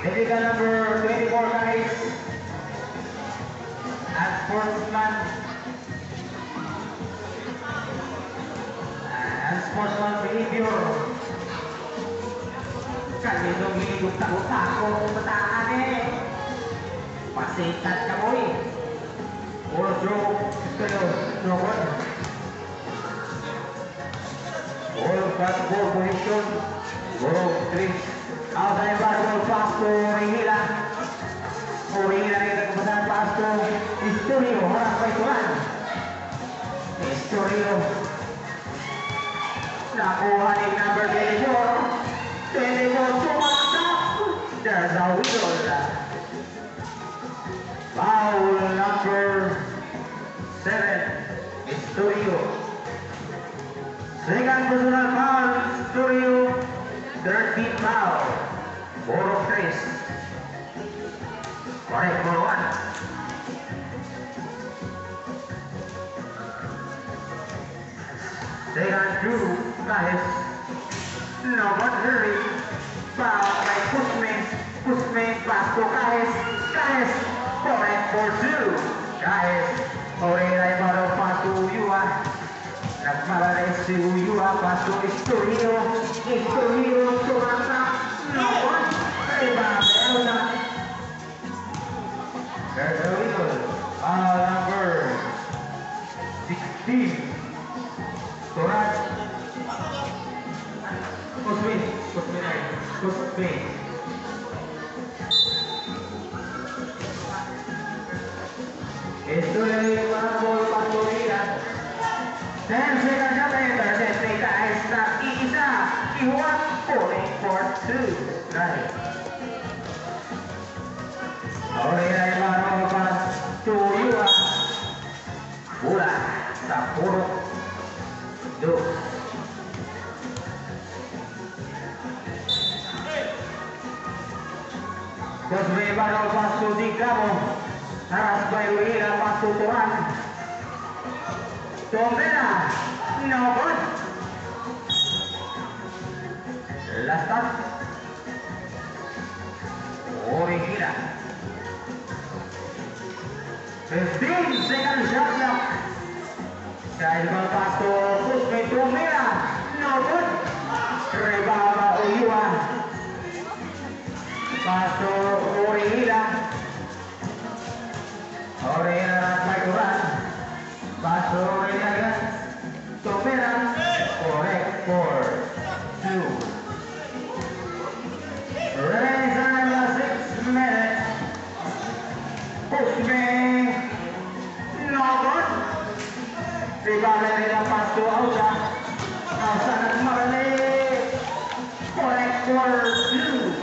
Medical number 24 guys, and sportsman behavior. Kanino higop tako-tako, bataan eh. Sikat Kamoy. Wardrobe Studio, no good. Ball back ball position. Ball 3. Outside back ball pass to Rihila. Rihila na kita kebesaran pass to Isturio. Harap by Turan. Isturio. Nakuha ni number 24. 24 tumakap. There's a wiggle. Foul number 7. Isturio. Second personal foul, Isturio. 13 foul. 4 of 3. Correct for 1. Second two, guys. No, but hurry. Foul by Kusme. Kusme pass to Kahis. Kahis. Correct for 2. Kahis. Orera Ibarra pass to Uyua. Nagmala si Uyua pass to Isturio. Isturio tumasa. No, but rebound. Elna. There's a wiggle. Foul number 16. Turan. Kusme. Isturio para ball Pastorila. 10 seconds up enter. Sentry guys na iisa. Iwan. Calling for 2. Right. Orera Ibarra pass to Uyua. Bola sa puro. 2. Kusme Ibarra pass to Digamo. Haras by Rihila pass to Turan. Tombera. No good. Last touch. Rihila. 15 second shot clock. Dahil pass to Kusme Tombera. No good. Rebound by Uyua. Pass to Rihila. Orera by Turan. Pass to Rihila. Tombera. Correct for 2. Remaining time last 6 minutes. Kusme. No good. Rebound nila pass to Ausa. Ausa nagmali. Correct for 2.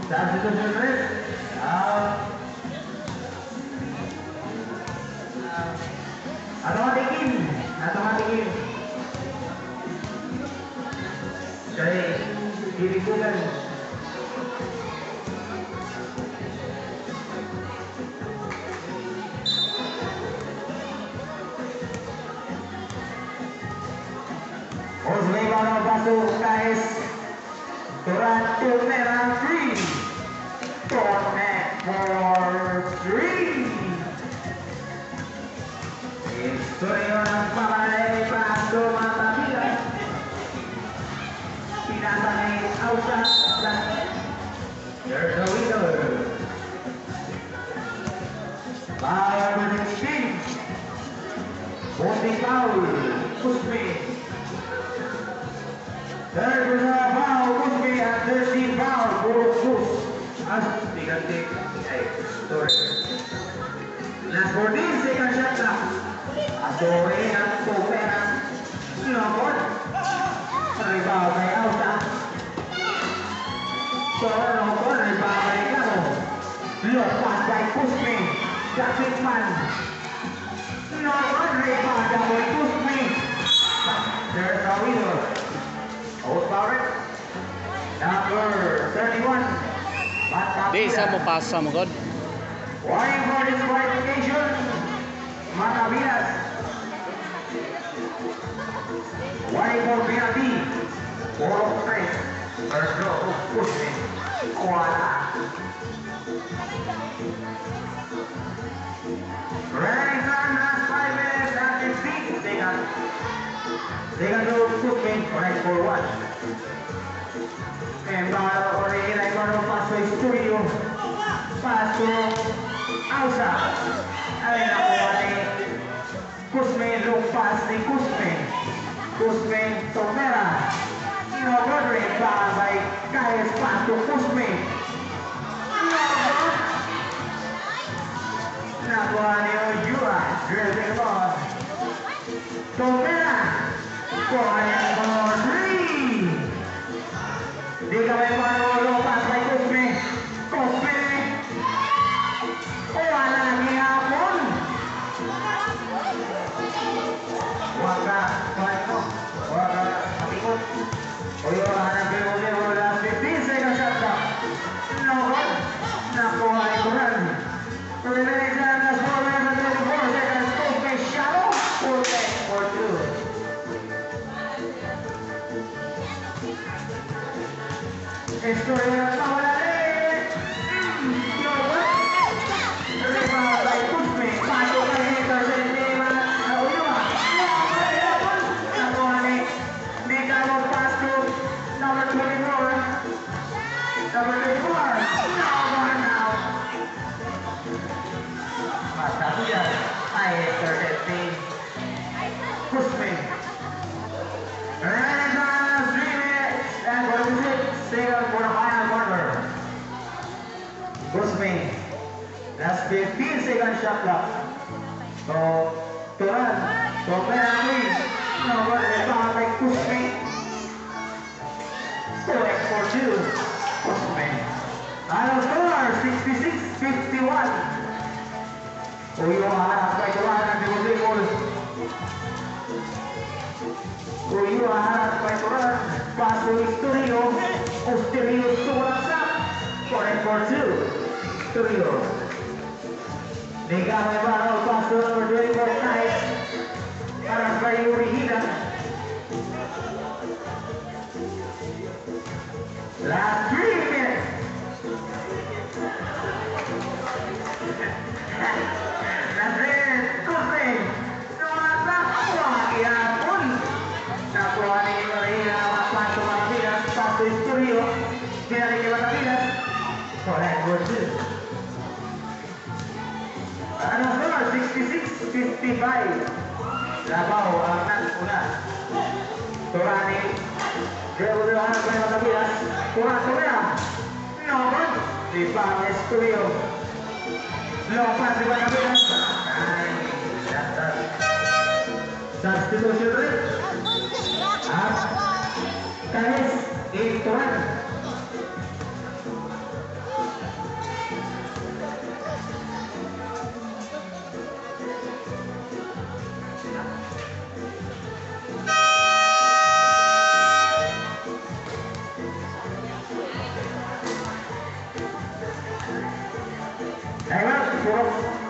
Substitution risk. Automatikin. Dari dibikukan. Kusme Ibarra pasuk guys. Turan Tombera 3. Connect for 3. Isturio nagpamalay pass to Matabila. Pinasa ni Ausa. There's a wiggle. By number 16. 14 foul. Kusme. Third personal foul. Kusme at 13 foul. Purus. As diganti. Sorry. Last 14 second shot clock. Asore at Tombera. No good. Rebound by Ausa. So no good. Rebound by Gamo. Look pass by Kusme. Jackman. No good. Rebound by Kusme. There's a wiggle. Outpowered. Number 31. Di sa mo pasa mo god. Warning for disqualification. Matabilas. Warning for penalty. 4 of 3. First draw of Kusme. Kuala. Running time last 5 minutes and 15 seconds. Second draw of Kusme. Correct for 1. Embalo Orihira Embalo Paso Studio Paso Ausa ay nakuha ni Kusme lumpas ni Kusme Tomera Rodri by Kayes Paso Kusme nakuha ni Ojua dribbling ball Tomera kuha ni Rodri di kamay Manolo pas by Kusme wala gihapon wala patikot Uyo hanap yung last 15 seconds shot clock no good nakuha ni Kuran remaining time as 4 minutes and 24 seconds Kusme shallow full back for 2 Story na nawala rin no good rebound by Kusme paso kay Hector sa tema na Uyua nakuha ni Nicalo Pasto number 24 nakuha now Matahuyan ay Hector Delphin Kusme and 3 minutes and 46 seconds for the final quarter Kusme last 15 seconds shot clock so Turan Tomera no good rebound by Kusme correct for 2 Kusme final score 66-51 Uyo harap by Turan ang bigol Uyo harap by Turan Paso Studio Sumarasa correct for 2 Studio Nigamay Barol Paso number 24 Knight harap by Orihira last 3 minutes last 3 minutes Kusme Sumarasa Wahiyapon nakuha ni Orihira Paso Matapinas Paso Studio pinalik kay Matapinas correct for 2 ano score 66-55 Labaw ang una Turani dribble yung hanap ng Matapinas Turan Tomera no good di Pang Studio long pass di Matapinas ay substitution rin at Kayes Turan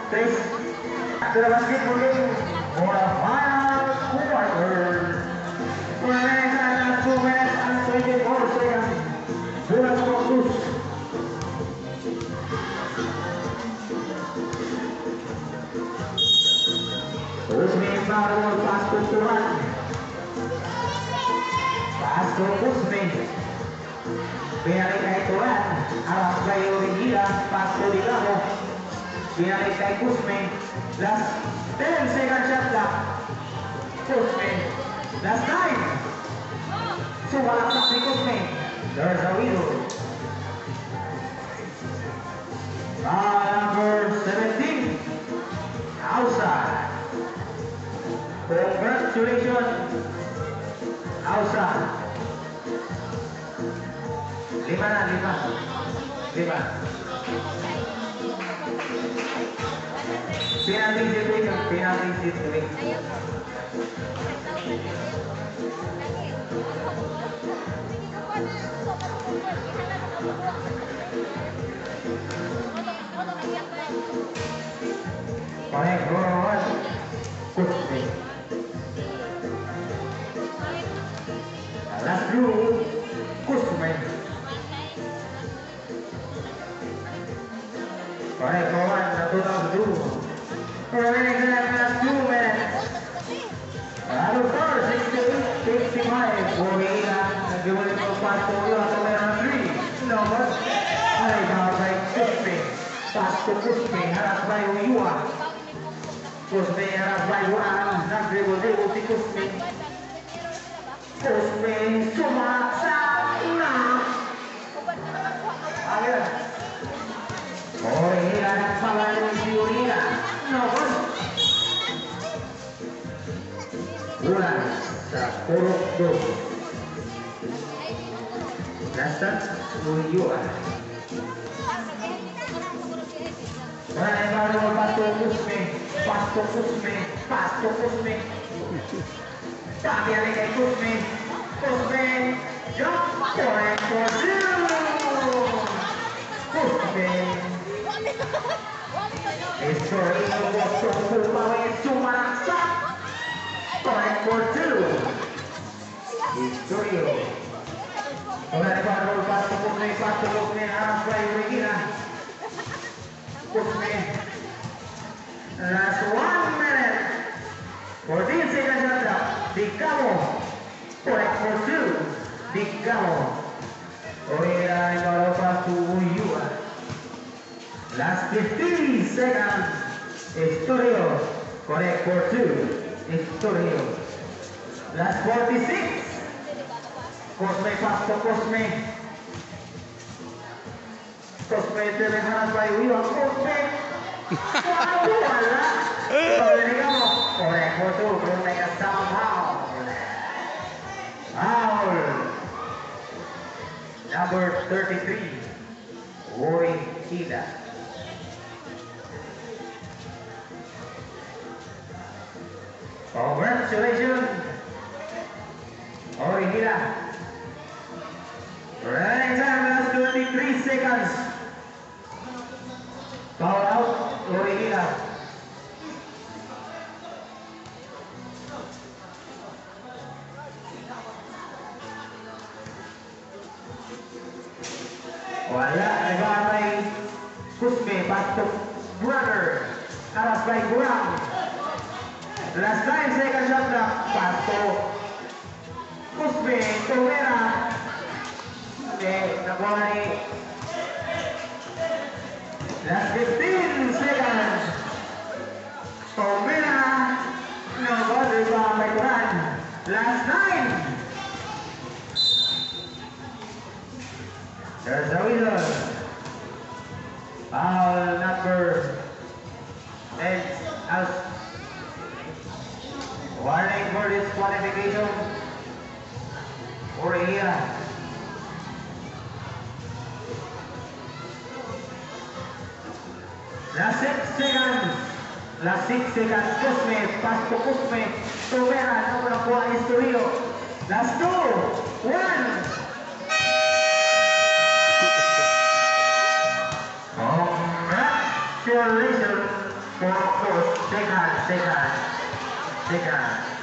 Tres sudah masih boleh bola final quarter remaining 2 minutes and 24 seconds bola fokus Kusme baru Pasto Turan Pasto Kusme pinalik kay Turan alas kay Orihira Pasto Dilamo pinalik kay Kusme last 10 seconds shot clock Kusme last 9 so wala pa si Kusme there's a wheel number 17 outside congratulations outside 5 penalty situation correct forward Kusme last blue Kusme correct forward natural blue remaining the last 2 minutes Lalu 4, 68, 55 Orihira nag-iwalip ang paso yun at meron 3 pasto Kusme, harap by Uyua. Kusme harap by Uan, nag-dribble si Kusme. Kusme sumaksa na. Ayan. Orihila ng pangalan si Urina. Nobos. Ulan sa Purok 2. Nasa Uyua. Wala na baru pasto Kusme. Pasto Kusme. Pasto Kusme. Sabi ang kay Kusme. Kusme. Jump point for two. Kusme. Historio waktu pulpawe sumaksak. Point for two. Historio. Wala na baru pasto Kusme. Pasto Kusme. Harap by Regina. Kusme. Last 1 minute. 14 seconds left. Digamo. Point for two. Digamo. Orihila baru pasto Uyua. Last 15 seconds. Historio. Correct for two. Historio. Last 46. Kusme pasto Kusme. Kusme terlihat by Uyua. Kusme. Wala. Digamo. Correct for two. Belum naik somehow. Foul. Number 33. Orihila. Congratulations, Orihila. Running time last 23 seconds. Foul out, Orihila. Wala, nag-aantay Kusme, pastok brother. Aras by Gurang. Last 9 seconds shot clock. Pastok Kusme, Tovera. Okay, nakuha ni. Last 15 seconds. Tovera. No, bother pa by Gurang. Last 9. There's a whistle. Foul number 8 out. Warning for disqualification. Orihila. Last 6 seconds. Last 6 seconds. Kusme. Pasto Kusme. Tovera. Naku nakuha ni Historio. Last 2. 1. Congratulations for those second.